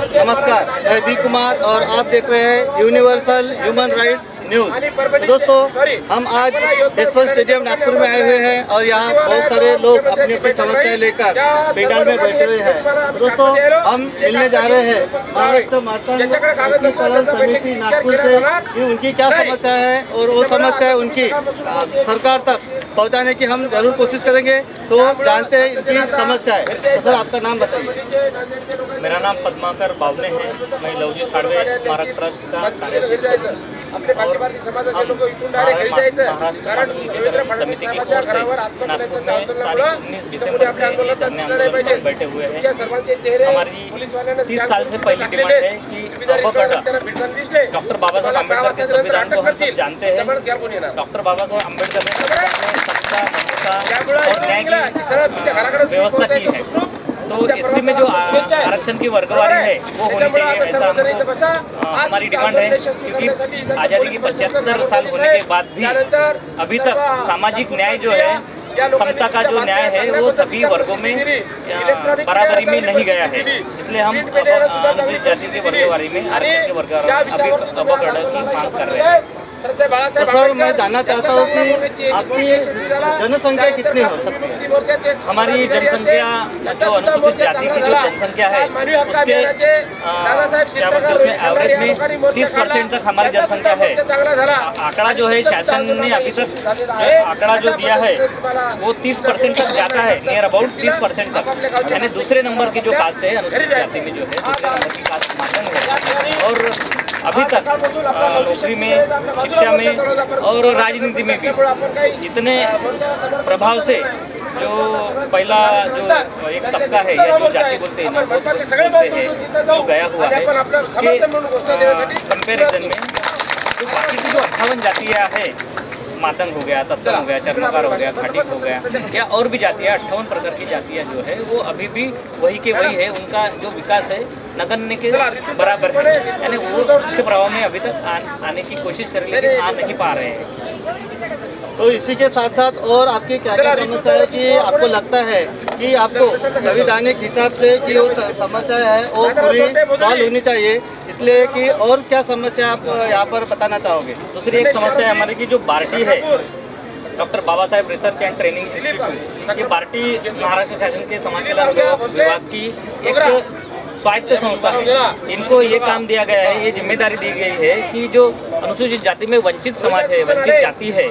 नमस्कार, मैं बी कुमार और आप देख रहे हैं यूनिवर्सल ह्यूमन राइट्स न्यूज़। दोस्तों, हम आज यशवंत स्टेडियम नागपुर में आए हुए हैं और यहाँ बहुत सारे लोग अपनी अपनी समस्याएं लेकर पंडाल में बैठे हुए हैं। दोस्तों, हम मिलने जा रहे हैं महाराष्ट्र मातंग एकीकरण समिति नागपुर से कि उनकी क्या समस्या है और वो समस्या उनकी सरकार तक पहुँचाने की हम जरूर कोशिश करेंगे। तो जानते हैं इनकी समस्या है। तो सर, आपका नाम बताइए। मेरा नाम पद्माकर बावले है। मैं लवजी साळवे स्मारक ट्रस्ट का कार्यकर्ता आपले भाषी समाजाचे लोक इथून डायरेक्ट घरी जायचं कारण देवेंद्र समिति की ओर से नागपुर में तारीख 19 दिसंबर से ये धरने आंदोलन में बैठे हुए हैं। सर्वांचे चेहरे हमारी 30 साल से पहली डिमांड है कि डॉक्टर बाबा साहब अम्बेडकर के संविधान को हम सब जानते हैं। डॉक्टर बाबा साहब अम्बेडकर ने सबका ममता और न्याय की व्यवस्था की है। तो इससे में जो आरक्षण की वर्गवारी है वो होनी चाहिए, ऐसा हमारी डिमांड है। क्योंकि आज़ादी की 75 साल होने के बाद भी अभी तक सामाजिक न्याय जो है, समता का जो न्याय है वो सभी वर्गों में बराबरी में नहीं गया है। इसलिए हम अनुसूचित जाति की वर्गवारी में आरक्षण की वर्गवारी अभी अबकड़ की मांग कर रहे हैं। तो सर, मैं जानना चाहता हूँ कि आपकी जनसंख्या कितनी हो सकती है? हमारी जनसंख्या जो अनुसूचित जाति की जो जनसंख्या है उसके क्या बोलते हैं उसमें एवरेज में 30% तक हमारी जनसंख्या है। आंकड़ा जो है शासन ने अभी तक आंकड़ा जो दिया है वो 30% तक जाता है, नियर अबाउट 30% तक। यानी दूसरे नंबर की जो कास्ट है अनुसूचित जाति में जो है दूसरे नंबर की कास्ट मातंग है। और अभी तक नौकरी में, शिक्षा में और राजनीति में भी इतने प्रभाव से जो पहला जो एक तबका है या जो जाति बोलते हैं जो गया हुआ है उसके कंपैरिजन में जो बाकी की जो 58 जातियाँ हैं, मातंग हो गया, तत्सम हो गया, चर्मकार हो गया, खाटिक हो गया या और भी जातियाँ 58 प्रकार की जातियाँ जो है वो अभी भी वही के वही है। उनका जो विकास है नगण्य के बराबर है। यानी वो मुख्य प्रभाव में अभी तक आने की कोशिश कर रहे लेकिन आ नहीं पा रहे हैं। तो इसी के साथ साथ और आपकी क्या क्या समस्या है कि आपको लगता है कि आपको संवैधानिक हिसाब से कि वो समस्या है वो पूरी सॉल्व होनी चाहिए, इसलिए कि और क्या समस्या आप यहाँ पर बताना चाहोगे? दूसरी एक समस्या है हमारी की जो बार्टी है, doctor Baba Saheb research and training institute, ये बार्टी महाराष्ट्र शासन के समाज कल्याण विभाग की एक स्वायत्त संस्था है। इनको ये काम दिया गया है, ये जिम्मेदारी दी गई है कि जो अनुसूचित जाति में वंचित समाज है, वंचित जाति है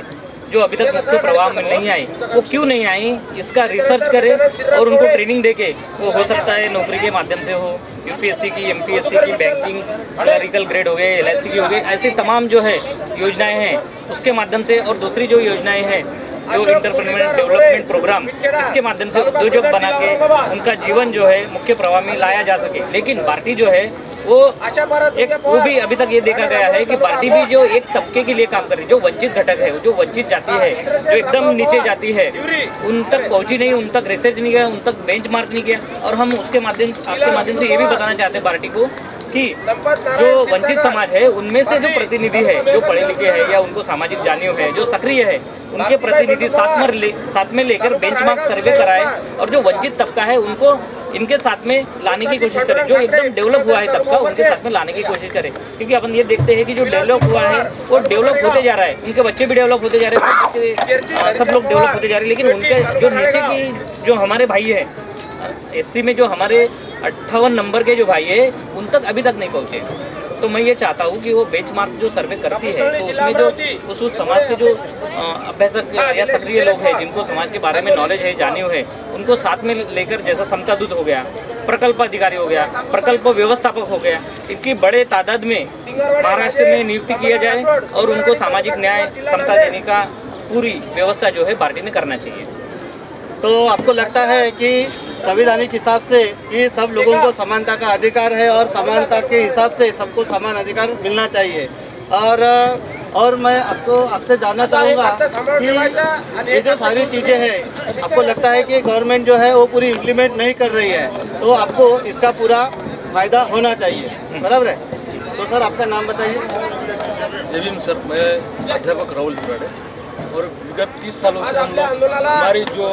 जो अभी तक मुख्य प्रभाव में नहीं आई, वो क्यों नहीं आई इसका रिसर्च करे और उनको ट्रेनिंग देके वो हो सकता है नौकरी के माध्यम से हो, यूपीएससी की, एमपीएससी की, बैंकिंग, क्लरिकल ग्रेड हो गए, एलआईसी की हो गई, ऐसी तमाम जो है योजनाएं हैं उसके माध्यम से। और दूसरी जो योजनाएं हैं जो इंटरप्रेन्योर डेवलपमेंट प्रोग्राम, इसके माध्यम से उद्योजक बना के उनका जीवन जो है मुख्य प्रवाह में लाया जा सके। लेकिन पार्टी जो है वो भी अभी तक ये देखा गया है कि पार्टी भी जो एक तबके के लिए काम कर रही है, जो वंचित घटक है, जो वंचित जाति है, जो एकदम नीचे जाती है, उन तक पहुंची नहीं, उन तक रिसर्च नहीं किया, उन तक बेंचमार्क नहीं किया। और हम उसके माध्यम आपके माध्यम से ये भी बताना चाहते हैं पार्टी को कि जो वंचित समाज है उनमें से जो प्रतिनिधि है, जो पढ़े लिखे हैं या उनको सामाजिक जानियो है, जो सक्रिय है, उनके प्रतिनिधि साथ में लेकर बेंचमार्क सर्वे कराए और जो वंचित तबका है उनको इनके साथ में लाने की कोशिश करें। जो एकदम डेवलप हुआ है तबका उनके साथ में लाने की कोशिश करें। क्योंकि अपन ये देखते हैं कि जो डेवलप हुआ है वो डेवलप होते जा रहा है, उनके बच्चे भी डेवलप होते जा रहे हैं, सब लोग डेवलप होते जा रहे हैं। लेकिन उनके जो नीचे की जो हमारे भाई है एससी में, जो हमारे 58 नंबर के जो भाई है उन तक अभी तक नहीं पहुँचे। तो मैं ये चाहता हूँ कि वो बेंचमार्क जो सर्वे करती है तो उसमें जो उस समाज के जो अभ्यासक या सक्रिय लोग हैं जिनको समाज के बारे में नॉलेज है, जानियो है, उनको साथ में लेकर, जैसा समता दूत हो गया, प्रकल्प अधिकारी हो गया, प्रकल्प व्यवस्थापक हो गया, इनकी बड़े तादाद में महाराष्ट्र में नियुक्ति किया जाए और उनको सामाजिक न्याय, समता देने का पूरी व्यवस्था जो है पार्टी ने करना चाहिए। तो आपको लगता है कि संवैधानिक हिसाब से कि सब लोगों को समानता का अधिकार है और समानता के हिसाब से सबको समान अधिकार मिलना चाहिए। और मैं आपसे जानना चाहूँगा कि ये जो सारी चीज़ें हैं आपको लगता है कि गवर्नमेंट जो है वो पूरी इम्प्लीमेंट नहीं कर रही है, तो आपको इसका पूरा फायदा होना चाहिए, बराबर है? तो सर, आपका नाम बताइए। जय भीम सर, मैं अध्यापक राहुल हिराड़े और विगत 30 सालों से हम लोग हमारी जो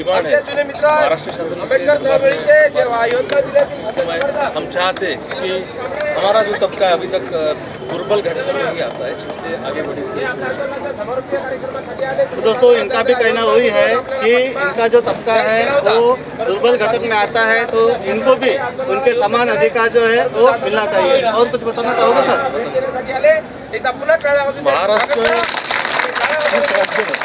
डिमांड है महाराष्ट्र शासन के दरबार में इस समय हम चाहते हैं, क्योंकि हमारा जो तबका है अभी तक दुर्बल घटना में ही आता है, इसलिए आगे बढ़ी से। तो दोस्तों इनका भी कहना वही है कि इनका जो तबका है वो दुर्बल घटक में आता है, तो इनको भी उनके समान अधिकार जो है वो मिलना चाहिए। और कुछ बताना चाहोगे सर? महाराष्ट्र इस राज्य में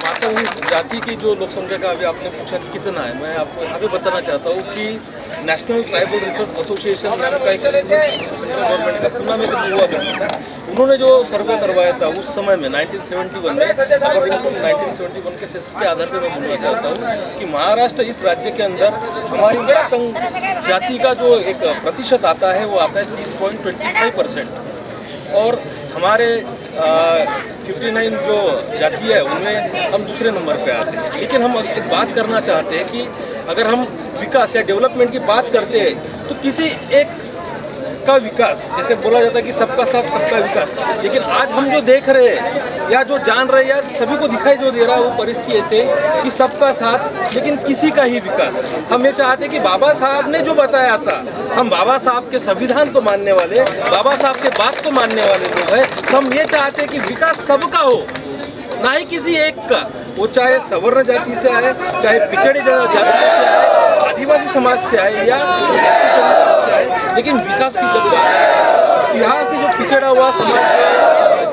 मात्र इस जाति की जो लोक संख्या का अभी आपने पूछा कि कितना है, मैं आपको यहाँ पे बताना चाहता हूँ कि नेशनल ट्राइबल रिसर्च एसोसिएशन नाम का एक सेंट्रल गवर्नमेंट का पुणे में हुआ करता था। उन्होंने जो सर्वे करवाया था उस समय में 1971 में, अकॉर्डिंग टू 1971 के सेंसस के आधार पर मैं बोलना चाहता हूँ कि महाराष्ट्र इस राज्य के अंदर हमारी मातंग जाति का जो एक प्रतिशत आता है वो आता है 30.25%, और हमारे 59 जो जाति है उनमें हम दूसरे नंबर पे आते हैं। लेकिन हम एक बात करना चाहते हैं कि अगर हम विकास या डेवलपमेंट की बात करते हैं तो किसी एक का विकास, जैसे बोला जाता है कि सबका साथ सबका विकास, लेकिन आज हम जो देख रहे हैं या जो जान रहे हैं या सभी को दिखाई जो दे रहा है वो परिस्थिति ऐसे कि सबका साथ लेकिन किसी का ही विकास। हम ये चाहते हैं कि बाबा साहब ने जो बताया था, हम बाबा साहब के संविधान को मानने वाले, बाबा साहब के बात को मानने वाले लोग हैं, तो हम ये चाहते हैं कि विकास सबका हो, ना ही किसी एक का, वो चाहे सवर्ण जाति से आए, चाहे पिछड़े जाति से आए, आदिवासी समाज से आए या एससी समाज से आए, लेकिन विकास की जब बात है, यहाँ से जो पिछड़ा हुआ समाज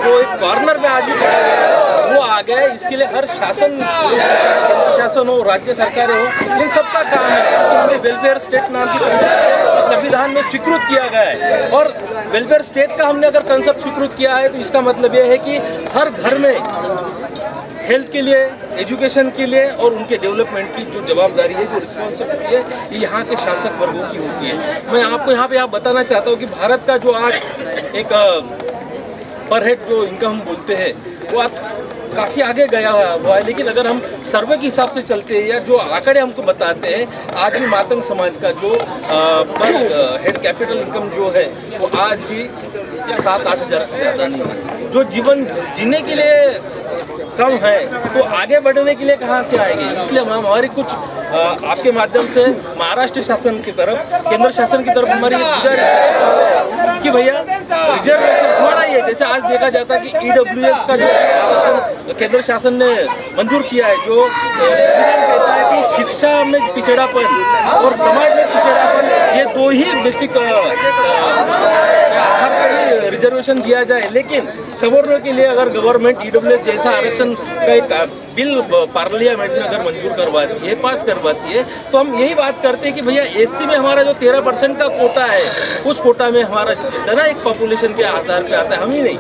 जो एक कॉर्नर में आज भी पड़ा गया है वो आ गया है। इसके लिए हर शासन, केंद्र शासन हो, राज्य सरकारें हो, इन सबका काम है कि हमने वेलफेयर स्टेट नाम की कंसेप्ट संविधान में स्वीकृत किया गया है, और वेलफेयर स्टेट का हमने अगर कंसेप्ट स्वीकृत किया है तो इसका मतलब ये है कि हर घर में हेल्थ के लिए, एजुकेशन के लिए और उनके डेवलपमेंट की जो जवाबदारी है, जो रिस्पॉन्सिबिलिटी है, ये यहाँ के शासक वर्गों की होती है। मैं आपको यहाँ पे बताना चाहता हूँ कि भारत का जो आज एक पर हेड जो इनकम हम बोलते हैं वो आज काफ़ी आगे गया हुआ है, लेकिन अगर हम सर्वे के हिसाब से चलते हैं या जो आंकड़े हमको बताते हैं, आज भी मातंग समाज का जो पर हेड कैपिटल इनकम जो है वो आज भी 7-8 हज़ार से ज़्यादा नहीं है। जो जीवन जीने के लिए कम है तो आगे बढ़ने के लिए कहाँ से आएंगे? इसलिए हम हमारी कुछ आपके माध्यम से महाराष्ट्र शासन की तरफ, केंद्र शासन की तरफ हमारी ये गुजारिश है कि भैया रिजर्वेशन हमारा ये, जैसे आज देखा जाता है कि EWS का जो आरक्षण केंद्र शासन ने मंजूर किया है, जो संविधान कहता है कि शिक्षा में पिछड़ापन और समाज में पिछड़ापन, ये दो ही बेसिक आधार पर ही रिजर्वेशन दिया जाए। लेकिन सवर्णों के लिए अगर गवर्नमेंट EWS जैसा आरक्षण का एक बिल पार्लियामेंट में अगर मंजूर करवाती है, पास करवाती है, तो हम यही बात करते हैं कि भैया SC में हमारा जो 13% का कोटा है, उस कोटा में हमारा जितना एक पॉपुलेशन के आधार पे आता है, हम ही नहीं,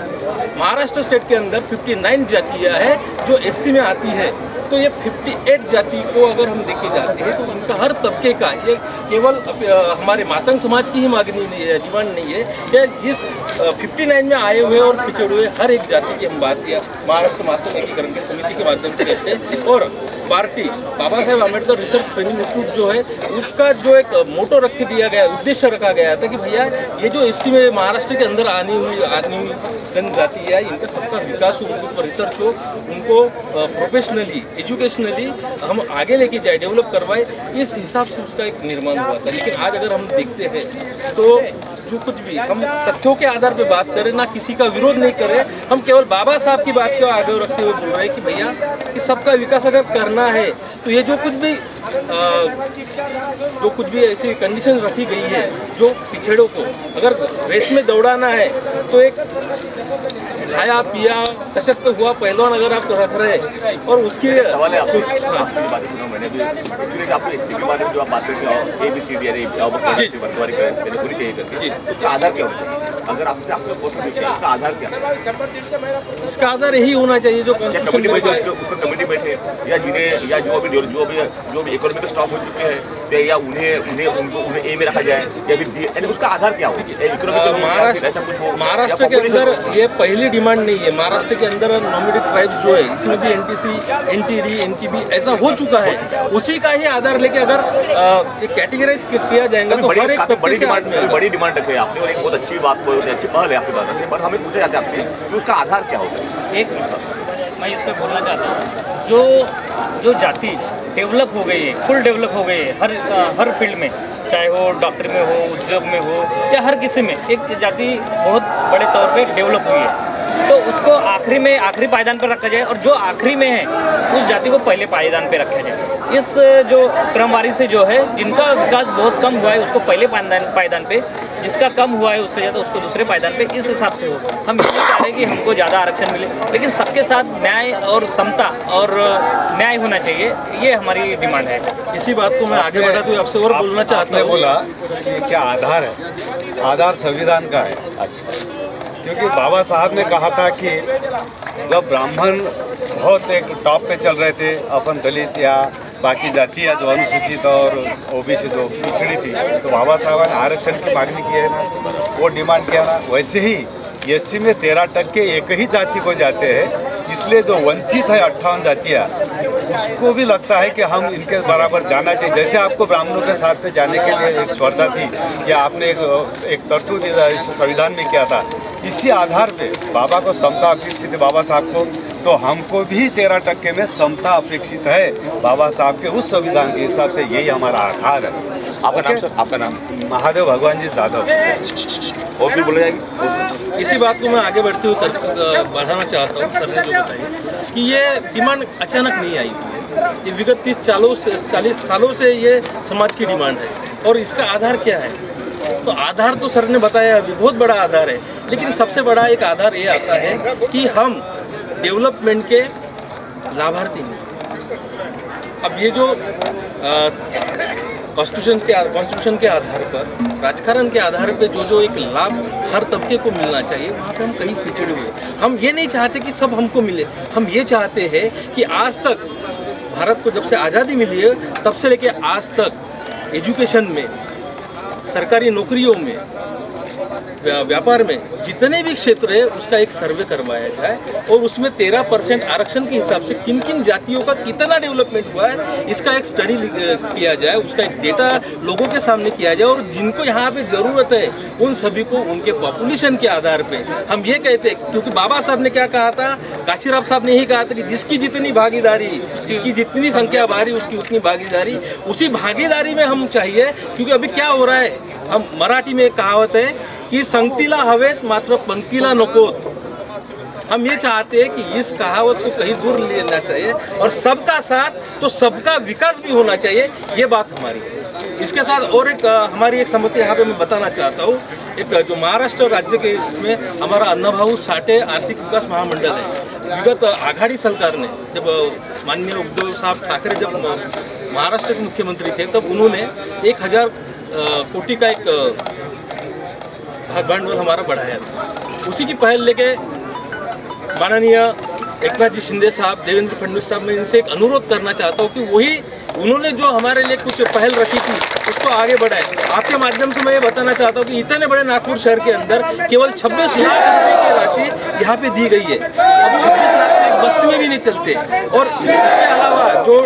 महाराष्ट्र स्टेट के अंदर 59 जातियाँ हैं जो SC में आती है, तो ये 58 जाति को अगर हम देखे जाते हैं तो इनका हर तबके का, ये केवल हमारे मातंग समाज की ही मांगनी नहीं है, डिमांड नहीं है, कि इस 59 में आए हुए और पिछड़े हुए हर एक जाति की हम बात किया महाराष्ट्र मातंग एकीकरण की समिति के माध्यम से करते हैं। और party Baba Saheb Ambedkar research training institute जो है उसका जो एक मोटो रख के दिया गया, उद्देश्य रखा गया था कि भैया ये जो SC में महाराष्ट्र के अंदर आनी हुई जनजाति है, इनका सबका विकास हो, उनके ऊपर रिसर्च हो, उनको प्रोफेशनली, एजुकेशनली हम आगे लेके जाए, डेवलप करवाए, इस हिसाब से उसका एक निर्माण हुआ था। लेकिन आज अगर हम देखते हैं तो जो कुछ भी हम तथ्यों के आधार पे बात करें, ना किसी का विरोध नहीं करें, हम केवल बाबा साहब की बात को आगे रखते हुए बोल रहे हैं कि भैया कि सबका विकास अगर करना है तो ये जो कुछ भी ऐसी कंडीशन रखी गई है, जो पिछड़ों को अगर रेस में दौड़ाना है तो एक खाया पिया सशक्त हुआ पहलवान अगर आप रख रहे हैं और उसके सवाल है आपको बात सुना मैंने भी एक्चुअली आपको SC के बारे में जो आप बात करते हो ABCD वर्गवारी होनी चाहिए करके, उसका आधार क्या होता है? अगर आपको पोस्ट मिलता है उसका आधार क्या है? इसका आधार यही होना चाहिए जो कॉन्स्टिट्यूशन में उसका कमिटी बैठे या जिन्हें या जो भी इकोनॉमिक स्टॉप हो चुके हैं या उन्हें A में रखा जाए या फिर B, उसका आधार क्या होगा? महाराष्ट्र के अंदर ये पहली डिमांड नहीं है। महाराष्ट्र के अंदर नॉमिनेटेड ट्राइब्स जो है इसमें भी NTC, NTD, NTB ऐसा हो चुका है, उसी का ही आधार लेके अगर कैटेगराइज किया जाएगा तो हर एक बड़ी डिमांड रखी है आपने और एक बहुत अच्छी बात, बहुत अच्छी पहल है आपके पास, पर हमें पूछा जाता है आपसे कि उसका आधार क्या होगा? एक मैं इस पर बोलना चाहता हूँ, जो जाति डेवलप हो गई है, फुल डेवलप हो गई है हर फील्ड में, चाहे वो डॉक्टर में हो, उद्योग में हो या हर किसी में, एक जाति बहुत बड़े तौर पे डेवलप हुई है, तो उसको आखिरी पायदान पर रखा जाए और जो आखिरी में है उस जाति को पहले पायदान पे रखा जाए। इस जो क्रमवारी से जो है जिनका विकास बहुत कम हुआ है उसको पहले पायदान पे, जिसका कम हुआ है उससे ज़्यादा उसको दूसरे पायदान पे, इस हिसाब से हो। हम ये नहीं चाह रहे कि हमको ज़्यादा आरक्षण मिले, लेकिन सबके साथ न्याय और समता और न्याय होना चाहिए, ये हमारी डिमांड है। इसी बात को मैं आगे बढ़ाते हुए आपसे और बोलना चाहता हूँ। बोला कि क्या आधार है, आधार संविधान का है। अच्छा, क्योंकि बाबा साहब ने कहा था कि जब ब्राह्मण बहुत एक टॉप पे चल रहे थे, अपन दलित या बाकी जातियाँ जो अनुसूचित और ओबीसी जो पिछड़ी थी, तो बाबा साहब ने आरक्षण की मांगनी की है ना, वो डिमांड किया ना। वैसे ही एससी में 13% एक ही जाति को जाते हैं, इसलिए जो वंचित है 58 जातियाँ, उसको भी लगता है कि हम इनके बराबर जाना चाहिए। जैसे आपको ब्राह्मणों के साथ में जाने के लिए एक स्पर्धा थी या आपने एक तरतूद संविधान में किया था, इसी आधार पे बाबा को समता अपेक्षित है, बाबा साहब को, तो हमको भी 13% में समता अपेक्षित है बाबा साहब के उस संविधान के हिसाब से। यही हमारा आधार है। आपका नाम सर? आपका नाम? महादेव भगवान जी जाधव। और भी बोले जाएगी? इसी बात को मैं आगे बढ़ते हुए बढ़ाना चाहता हूँ। सर ने जो बताया कि ये डिमांड अचानक नहीं आई हुई है, ये विगत 40 सालों से ये समाज की डिमांड है। और इसका आधार क्या है? तो आधार तो सर ने बताया अभी बहुत बड़ा आधार है, लेकिन सबसे बड़ा एक आधार ये आता है कि हम डेवलपमेंट के लाभार्थी हैं। अब ये जो कॉन्स्टिट्यूशन के आधार पर, राजकारण के आधार पर जो एक लाभ हर तबके को मिलना चाहिए, वहाँ पे हम कहीं पिछड़े हुए। हम ये नहीं चाहते कि सब हमको मिले, हम ये चाहते हैं कि आज तक भारत को जब से आज़ादी मिली है तब से लेके आज तक एजुकेशन में, सरकारी नौकरियों में, व्यापार में, जितने भी क्षेत्र है उसका एक सर्वे करवाया जाए और उसमें 13% आरक्षण के हिसाब से किन किन जातियों का कितना डेवलपमेंट हुआ है इसका एक स्टडी किया जाए, उसका एक डेटा लोगों के सामने किया जाए। और जिनको यहाँ पे ज़रूरत है उन सभी को उनके पॉपुलेशन के आधार पे हम ये कहते हैं, क्योंकि बाबा साहब ने क्या कहा था, काशीराम साहब ने यही कहा था कि जिसकी जितनी भागीदारी, जिसकी जितनी संख्या भारी उसकी उतनी भागीदारी। उसी भागीदारी में हम चाहिए, क्योंकि अभी क्या हो रहा है, हम मराठी में एक कहावत है कि संगतीला हवेत मात्र पंक्तीला नकोत। हम ये चाहते हैं कि इस कहावत को कहीं दूर लेना चाहिए और सबका साथ तो सबका विकास भी होना चाहिए, ये बात हमारी है। इसके साथ और एक हमारी एक समस्या यहाँ पे मैं बताना चाहता हूँ। एक जो महाराष्ट्र राज्य के इसमें हमारा अन्नाभाऊ साठे आर्थिक विकास महामंडल है, विगत आघाड़ी सरकार ने, जब माननीय उद्धव साहब ठाकरे जब महाराष्ट्र के मुख्यमंत्री थे, तब उन्होंने 1000 कोटी का एक भागभांडवल हमारा बढ़ाया था। उसी की पहल लेके माननीय एकनाथ जी शिंदे साहब, देवेंद्र फडणवीस साहब, मैं इनसे एक अनुरोध करना चाहता हूँ कि वही उन्होंने जो हमारे लिए कुछ पहल रखी थी उसको आगे बढ़ाए। आपके माध्यम से मैं ये बताना चाहता हूँ कि इतने बड़े नागपुर शहर के अंदर केवल 26 लाख रुपए की राशि यहाँ पे दी गई है। अब 26 लाख तो एक बस्ती में भी नहीं चलते। और इसके अलावा जो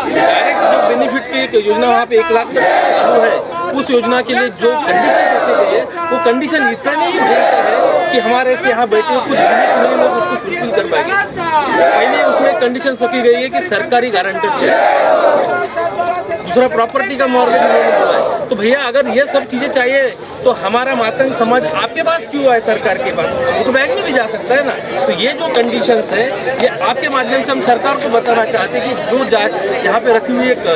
डायरेक्ट जो बेनिफिट की एक योजना वहाँ पे 1 लाख तक चालू है, उस योजना के लिए जो कंडीशन रखी गई है वो कंडीशन इतनी ही भयंकर है कि हमारे से यहाँ बैठे हुए कुछ गिने चुने लोग उसको फुलफिल कर पाएंगे। पहले उसमें कंडीशन रखी गई है कि सरकारी गारंटर चाहिए, दूसरा प्रॉपर्टी का मॉर्गेज उन्होंने बोला है। तो भैया अगर ये सब चीज़ें चाहिए तो हमारा मातंग समाज आपके पास क्यों आए, सरकार के पास? वो तो बैंक में भी जा सकता है ना। तो ये जो कंडीशंस है, ये आपके माध्यम से हम सरकार को बताना चाहते हैं कि जो जात यहाँ पे रखी हुई एक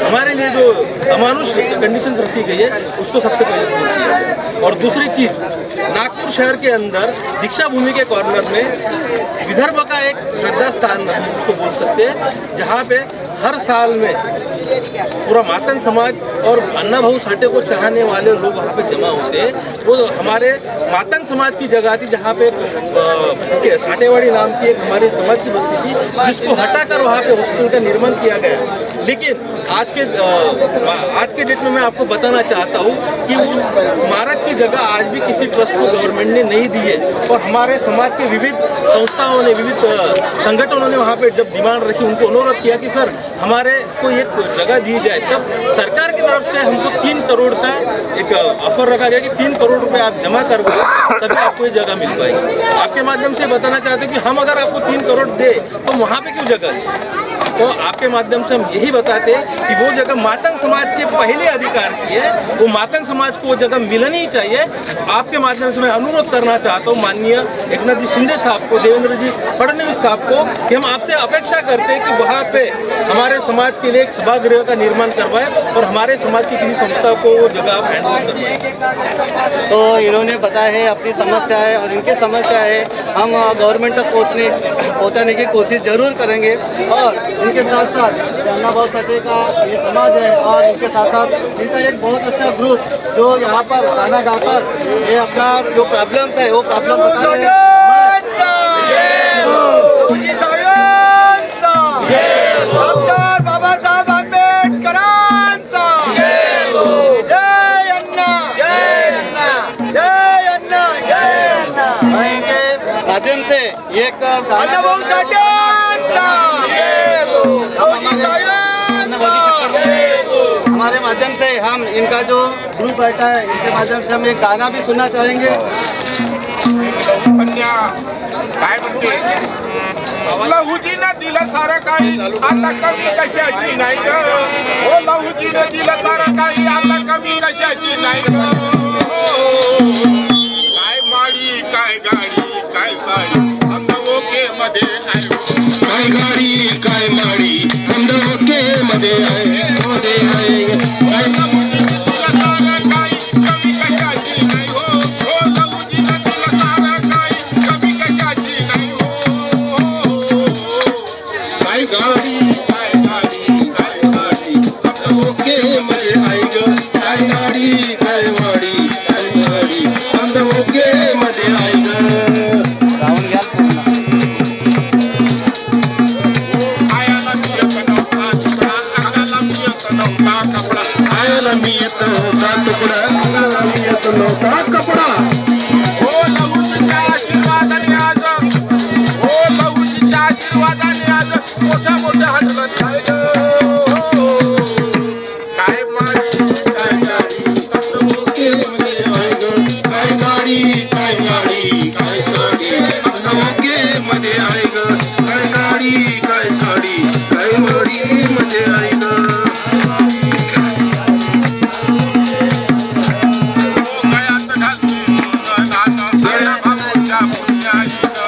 हमारे लिए जो अमानुष कंडीशंस रखी गई है उसको सबसे पहले दूर किया जाए। और दूसरी चीज़, नागपुर शहर के अंदर दीक्षा भूमि के कॉर्नर में विदर्भ का एक श्रद्धा स्थान हम उसको बोल सकते हैं, जहाँ पे हर साल में पूरा मातंग समाज और अन्नाभाऊ साठे को चाहने वाले लोग वहाँ पे जमा होते हैं। वो हमारे मातंग समाज की जगह थी, जहाँ पे साठेवाड़ी नाम की एक हमारे समाज की बस्ती थी, जिसको हटाकर वहाँ पे हॉस्टल का निर्माण किया गया। लेकिन आज के डेट में मैं आपको बताना चाहता हूँ कि उस स्मारक की जगह आज भी किसी ट्रस्ट को गवर्नमेंट ने नहीं दी है। और हमारे समाज के विविध संस्थाओं ने, विविध संगठनों ने वहाँ पे जब डिमांड रखी, उनको अनुरोध किया कि सर हमारे को एक जगह दी जाए, तब सरकार की तरफ से हमको 3 करोड़ का एक ऑफर रखा गया कि 3 करोड़ रुपए आप जमा कर दो तभी आपको ये जगह मिल पाएगी। आपके माध्यम से बताना चाहते हैं कि हम अगर आपको 3 करोड़ दे तो वहाँ पे क्यों जगह है? तो आपके माध्यम से हम यही बताते हैं कि वो जगह मातंग समाज के पहले अधिकार की है, वो मातंग समाज को वो जगह मिलनी ही चाहिए। आपके माध्यम से मैं अनुरोध करना चाहता हूँ माननीय एकनाथ जी शिंदे साहब को, देवेंद्र जी फडणवीस साहब को, कि हम आपसे अपेक्षा करते हैं कि वहाँ पे हमारे समाज के लिए एक सभागृह का निर्माण करवाएं और हमारे समाज की किसी संस्था को वो जगह आप हैंडल करवाएं। तो इन्होंने बताया है अपनी समस्या है और इनकी समस्या है, हम गवर्नमेंट तक पहुंचाने की कोशिश जरूर करेंगे। और इनके साथ साथ अन्ना भाऊ साठे का ये समाज है और इनके साथ साथ इनका एक बहुत अच्छा ग्रुप जो यहाँ पर गाना गाकर ये अपना जो प्रॉब्लम्स है वो प्रॉब्लम बता रहे हैं। बाबा साहब आंबेडकरांचा जय अण्णा, जय अण्णा, जय अण्णा, जय अण्णा। इनके माध्यम से एक गाना भाऊ साठेंचा हमारे माध्यम से हम इनका जो ग्रुप बैठा है इनके माध्यम से हम एक गाना भी सुनना चाहेंगे। कन्या काय म्हणते, लहुजीनं दिलं सारं काही आता कमी कशाची नाही ग, हो लहुजीनं दिलं सारं काही आता कमी कशाची नाही ग। काय माडी काय गाडी काय साडी समजा ओके मध्ये आहे, काय गाडी काय माडी समजा ओके मध्ये आहे, मध्ये आहे काय लहुजीनं सारं काही कमी कशाची नाही हो, हो लहुजीनं दिलं सारं काही कमी कशाची नाही हो। काय गाडी काय गाडी काय गाडी समजा ओके मध्ये आहे ग, काय गाडी काय वाडी काय गाडी समजा ओके मध्ये आहे ग। रावण घ्या पूर्ण। आयाला मी येत नव्हता तुकडा, अंगाला मी येत नव्हता कपडा, आयाला मी येत नव्हता तुकडा, अंगाला मी येत नव्हता कपडा। हो लहुजीच्या आशीर्वादाने आज, हो लहुजीच्या आशीर्वादाने आज मोठ्या मोठ्या हसरत आहे ग। काय माडी काय गाडी समजा ओके मध्ये आहे ग, काय गाडी काय गाडी काय साडी समजा ओके मध्ये आहे ग, काय गाडी काय साडी काय वाडी मध्ये आहे ग।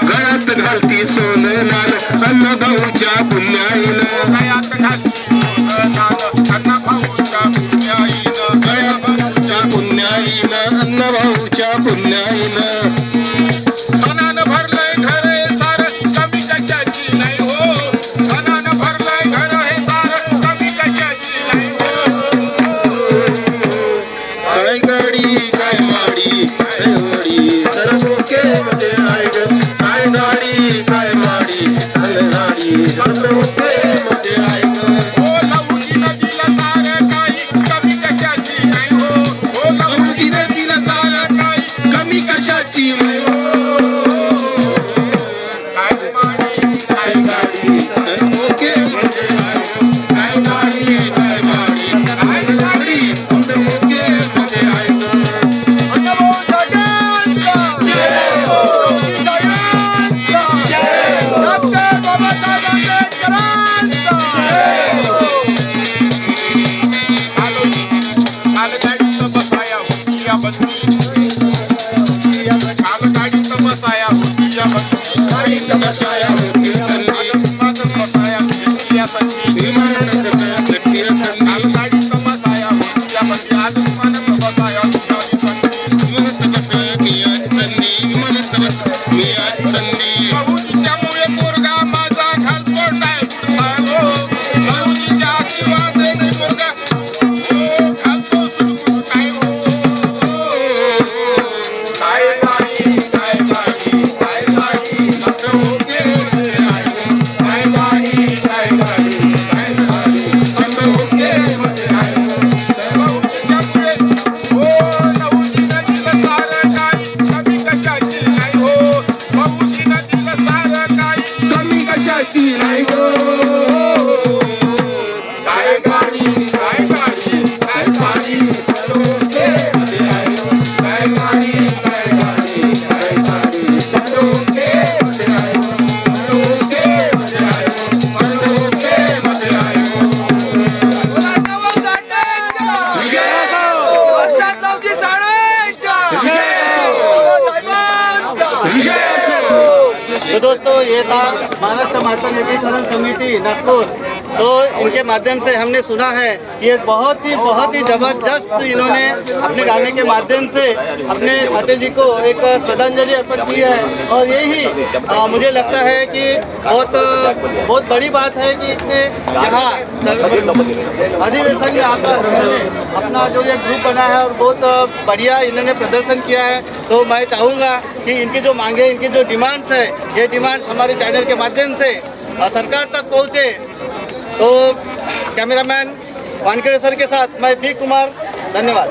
गळ्यात घालती सोनं नाल अन्नभाऊच्या पुण्याईनं, गळ्यात घालती सोनं नाल अन्नभाऊच्या पुण्याईनं, गळ्याभाऊच्या पुण्याईनं अन्नभाऊच्या पुण्याईनं। मनानं भरलंय घर हे सारं कमी कशाची नाही हो, मनानं भरलंय घर हे सारं कमी कशाची नाही हो। काय गाडी काय माडी काय वाडी सर्व ओके मध्ये आहे ग, काय गाडी काय माडी काय गाडी सर्व ओके मध्ये आहे ग। हो लहुजीनं दिलं सारं काही कमी कशाची नाही हो, हो लहुजीनं दिलं सारं काही कमी कशाची नाही हो। काय माडी काय गाडी सर्व ओके मध्ये आहे ग, काय गाडी काय माडी काय गाडी सर्व ओके मध्ये आहे ग। हो तो दोस्तों ये था महाराष्ट्र मातम एकीकरण समिति नागपुर। तो इनके माध्यम से हमने सुना है कि एक बहुत ही जबरदस्त इन्होंने अपने गाने के माध्यम से अपने साटे जी को एक श्रद्धांजलि अर्पित की है। और यही मुझे लगता है कि बहुत बड़ी बात है कि इतने यहाँ अधिवेशन में आकर इन्होंने अपना जो ये ग्रुप बना है और बहुत बढ़िया इन्होंने प्रदर्शन किया है। तो मैं चाहूँगा कि इनकी जो मांगे, इनकी जो डिमांड्स है, ये डिमांड्स हमारे चैनल के माध्यम से सरकार तक पहुँचे। तो कैमरामैन वानखेड़े सर के साथ मैं पी कुमार, धन्यवाद।